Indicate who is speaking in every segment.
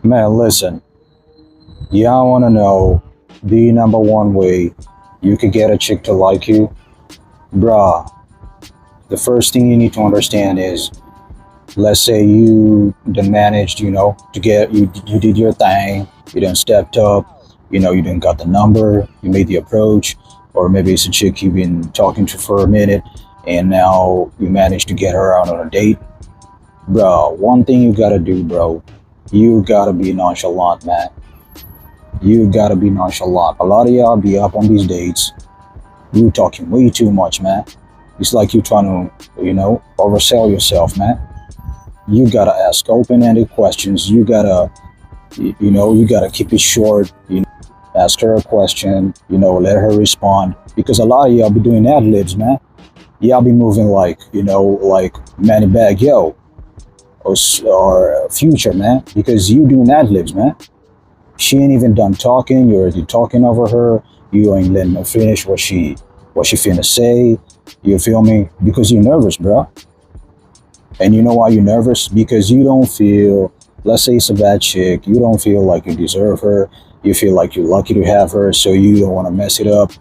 Speaker 1: Man, listen, y'all wanna know the number one way you could get a chick to like you? Bruh, the first thing you need to understand is, let's say you done managed, to get, you did your thing, you done stepped up, you done got the number, you made the approach, or maybe it's a chick you've been talking to for a minute, and now you managed to get her out on a date. Bro, one thing you gotta do, bro, you gotta be nonchalant, man. You gotta be nonchalant. A lot of y'all be up on these dates. You talking way too much, man. It's like you trying to, oversell yourself, man. You gotta ask open-ended questions. You gotta keep it short. Ask her a question. Let her respond. Because a lot of y'all be doing ad libs, man. Y'all be moving like Manny Bag Yo or Future, man. Because you doing ad libs, man. She ain't even done talking. You're already talking over her. You ain't letting her finish what she finna say. You feel me? Because you're nervous, bro. And you know why you're nervous? Because you don't feel, let's say it's a bad chick, you don't feel like you deserve her. You feel like you're lucky to have her, so you don't want to mess it up.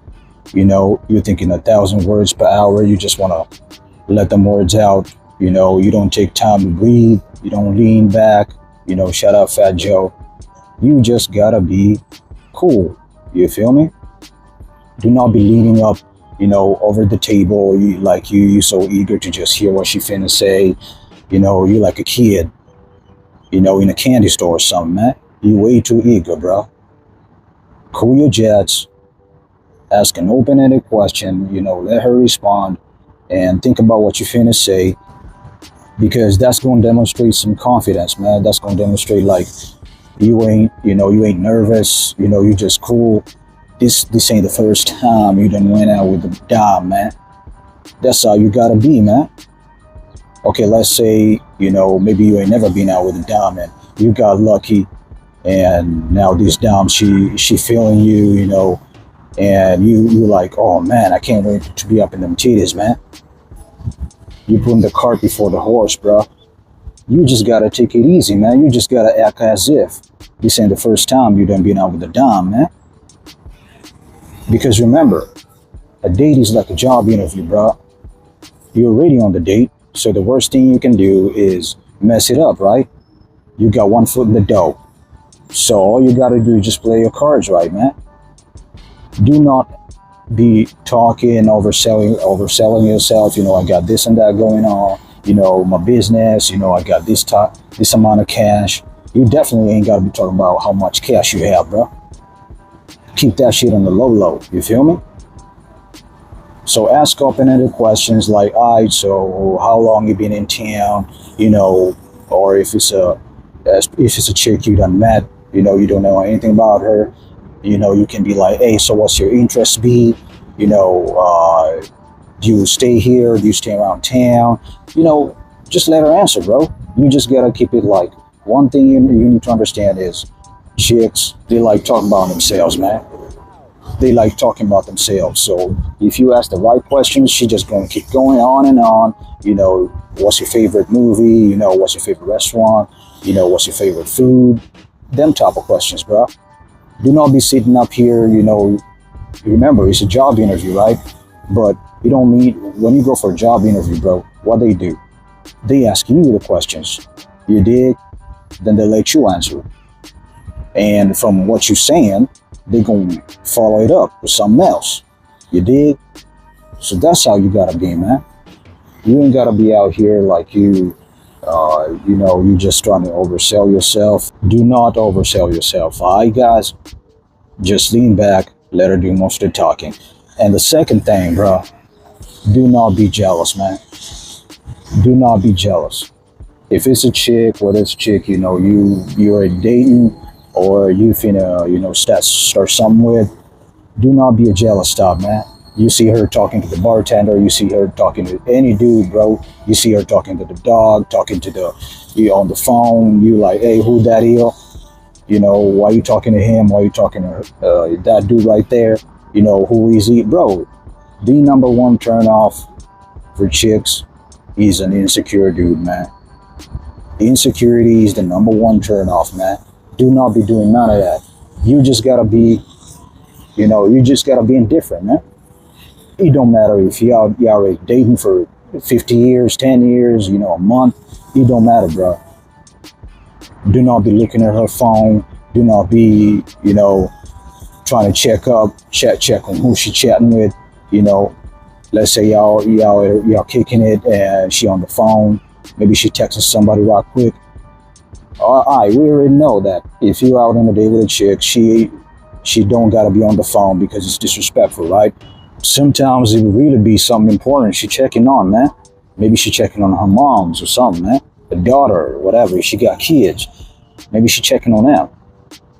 Speaker 1: You're thinking 1,000 words per hour. You just want to let them words out. You don't take time to breathe. You don't lean back. Shout out Fat Joe. You just gotta be cool. You feel me? Do not be leaning up, over the table. You so eager to just hear what she finna say. You like a kid, in a candy store or something, man. You way too eager, bro. Cool your jets. Ask an open-ended question. Let her respond, and think about what you finna say, because that's gonna demonstrate some confidence, man. That's gonna demonstrate like you ain't nervous. You just cool. This ain't the first time you done went out with the dime, man. That's how you gotta be, man. Okay, let's say, maybe you ain't never been out with a dime and you got lucky, and now this dime, she feeling you, and you like, oh man, I can't wait to be up in them titties, man. You putting the cart before the horse, bro. You just gotta take it easy, man. You just gotta act as if this ain't the first time you done been out with a dime, man. Because remember, a date is like a job interview, bro. You're already on the date, so the worst thing you can do is mess it up, right? You got one foot in the dough. So all you gotta do is just play your cards right, man. Do not be talking, overselling yourself. I got this and that going on. My business. I got this amount of cash. You definitely ain't gotta be talking about how much cash you have, bro. Keep that shit on the low. You feel me? So ask open-ended questions like, alright, so how long you been in town? Or if it's a chick you done met, you don't know anything about her. You can be like, hey, so what's your interest be? Do you stay here? Do you stay around town? Just let her answer, bro. You just gotta keep it like, one thing you need to understand is chicks, they like talking about themselves, man. They like talking about themselves. So if you ask the right questions, she just gonna keep going on and on. What's your favorite movie? What's your favorite restaurant? What's your favorite food? Them type of questions, bro. Do not be sitting up here, remember, it's a job interview, right? But you don't mean, when you go for a job interview, bro, what they do? They ask you the questions. You dig? Then they let you answer. And from what you're saying, they're going to follow it up with something else. You dig? So that's how you got to be, man. You ain't got to be out here like you just trying to oversell yourself. Do not oversell yourself. All right, guys? Just lean back, let her do most of the talking. And the second thing, bro, do not be jealous, man. Do not be jealous. If it's a chick, whether it's a chick, you're dating, or you finna, start something with, do not be a jealous type, man. You see her talking to the bartender, you see her talking to any dude, bro. You see her talking to the dog, talking to you on the phone. You like, hey, who that is? Why you talking to him? Why you talking to that dude right there? Who is he? Bro, the number one turn off for chicks is an insecure dude, man. Insecurity is the number one turn off, man. Do not be doing none of that. You just gotta be, you just gotta be indifferent, man. It don't matter if you already dating for 50 years, 10 years, a month. It don't matter, bro. Do not be looking at her phone. Do not be, trying to check on who she chatting with. You know, let's say y'all kicking it and she on the phone. Maybe she texting somebody right quick. All right, we already know that if you're out on a date with a chick, she don't gotta be on the phone because it's disrespectful, right? Sometimes it would really be something important she checking on, man. Maybe she checking on her moms or something, man. A daughter or whatever. If she got kids, maybe she checking on them.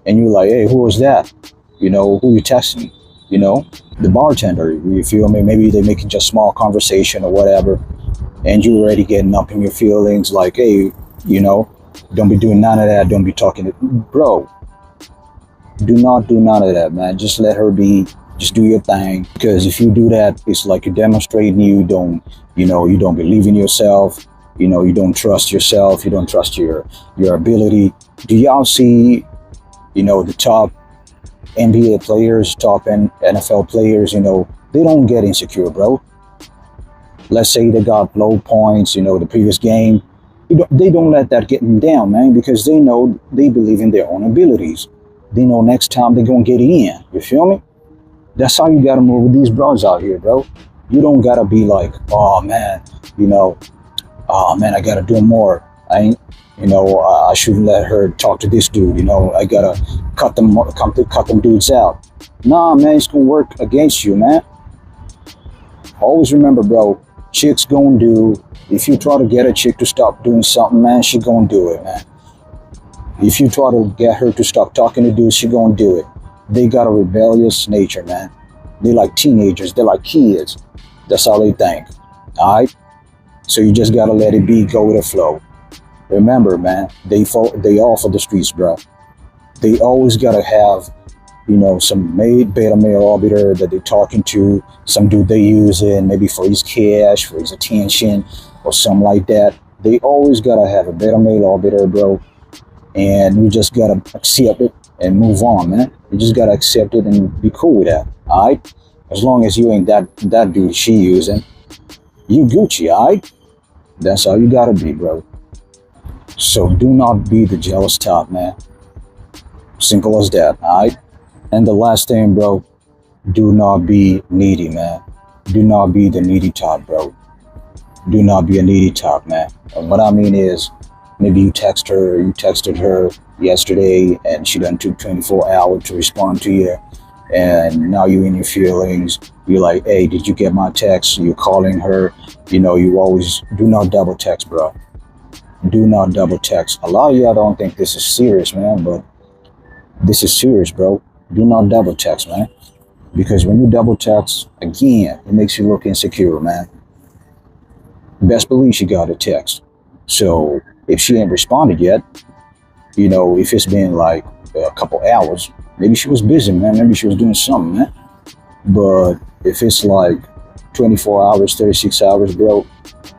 Speaker 1: And you're like, hey, who was that? Who you texting? The bartender. You feel me? Maybe they making just small conversation or whatever, and you already getting up in your feelings, like, hey, don't be doing none of that. Don't be talking to, bro. Do not do none of that, man. Just let her be. Just do your thing. Because if you do that, it's like you're demonstrating you don't believe in yourself. You don't trust yourself. You don't trust your ability. Do y'all see, the top NBA players, top NFL players, they don't get insecure, bro. Let's say they got low points, the previous game. They don't let that get them down, man, because they know they believe in their own abilities. They know next time they're going to get it in. You feel me? That's how you got to move with these bros out here, bro. You don't got to be like, oh, man, I got to do more. I shouldn't let her talk to this dude. I got to cut them dudes out. Nah, man, it's going to work against you, man. Always remember, bro, chicks gonna do, if you try to get a chick to stop doing something, man, she gonna do it, man. If you try to get her to stop talking to dudes, she gonna do it. They got a rebellious nature, man. They like teenagers, they're like kids. That's how they think, alright? So you just gotta let it be, go with the flow. Remember, man, they all for the streets, bro. They always gotta have, some beta male arbiter that they're talking to, some dude they using, maybe for his cash, for his attention, or something like that. They always gotta have a beta male arbiter, bro. And you just gotta accept it and move on, man. You just gotta accept it and be cool with that, alright? As long as you ain't that dude she using, you Gucci, alright? That's all you gotta be, bro. So do not be the jealous type, man. Simple as that, alright? And the last thing, bro, do not be needy, man. Do not be the needy type, bro. Do not be a needy type, man. And what I mean is, maybe you texted her yesterday and she done took 24 hours to respond to you. And now you in your feelings. You're like, hey, did you get my text? You're calling her. You always do not double text, bro. Do not double text. A lot of y'all don't think this is serious, man, but this is serious, bro. Do not double text, man. Because when you double text, again, it makes you look insecure, man. Best believe she got a text. So if she ain't responded yet, if it's been like a couple hours, maybe she was busy, man. Maybe she was doing something, man. But if it's like 24 hours, 36 hours, bro,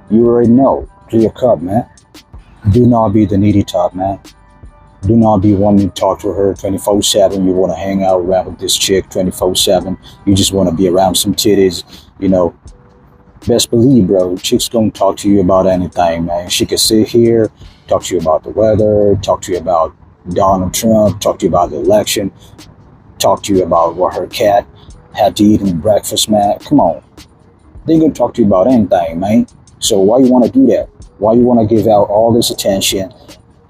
Speaker 1: you already know. Clear cut, man. Do not be the needy type, man. Do not be wanting to talk to her 24/7. You want to hang out around with this chick 24/7. You just want to be around some titties, Best believe, bro, chicks gonna talk to you about anything, man. She can sit here, talk to you about the weather, talk to you about Donald Trump, talk to you about the election, talk to you about what her cat had to eat in breakfast, man. Come on. They gonna talk to you about anything, man. So why you want to do that? Why you want to give out all this attention?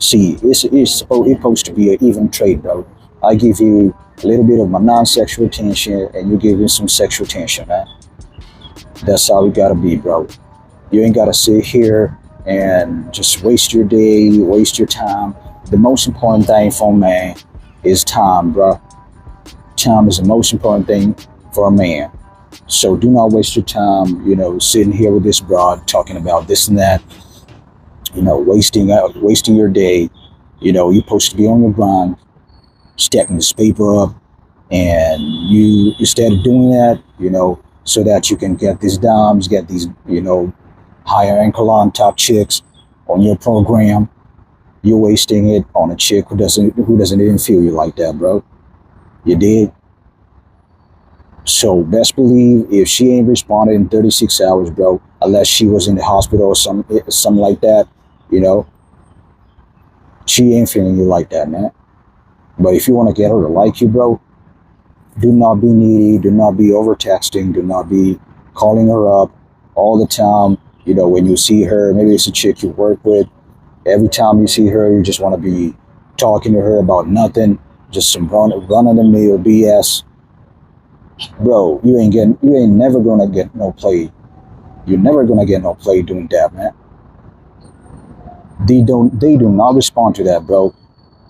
Speaker 1: See, it's supposed to be an even trade, bro. I give you a little bit of my non-sexual attention, and you give me some sexual attention, man. That's how we gotta be, bro. You ain't gotta sit here and just waste your day, waste your time. The most important thing for a man is time, bro. Time is the most important thing for a man. So do not waste your time, sitting here with this broad talking about this and that. Wasting your day. You're supposed to be on your grind, stacking this paper up, and you instead of doing that, so that you can get these dimes, get these, higher ankle on top chicks on your program. You're wasting it on a chick who doesn't even feel you like that, bro. You did. So best believe if she ain't responded in 36 hours, bro, unless she was in the hospital or something like that, you know, she ain't feeling you like that, man. But if you want to get her to like you, bro, do not be needy, do not be over texting, do not be calling her up all the time. You know, when you see her, maybe it's a chick you work with. Every time you see her, you just want to be talking to her about nothing, just some run of the mill BS. Bro, you ain't never gonna get no play. You're never gonna get no play doing that, man. They do not respond to that, bro.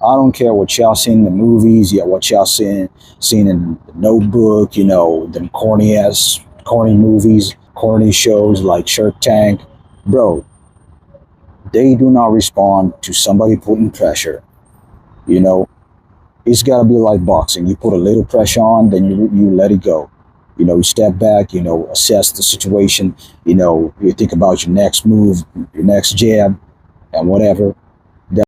Speaker 1: I don't care what y'all seen in the movies, yeah, what y'all seen in the Notebook, you know, them corny movies, corny shows like Shark Tank, bro. They do not respond to somebody putting pressure. You know, it's got to be like boxing. You put a little pressure on, then you let it go. You know, you step back, you know, assess the situation, you know, you think about your next move, your next jab, and whatever.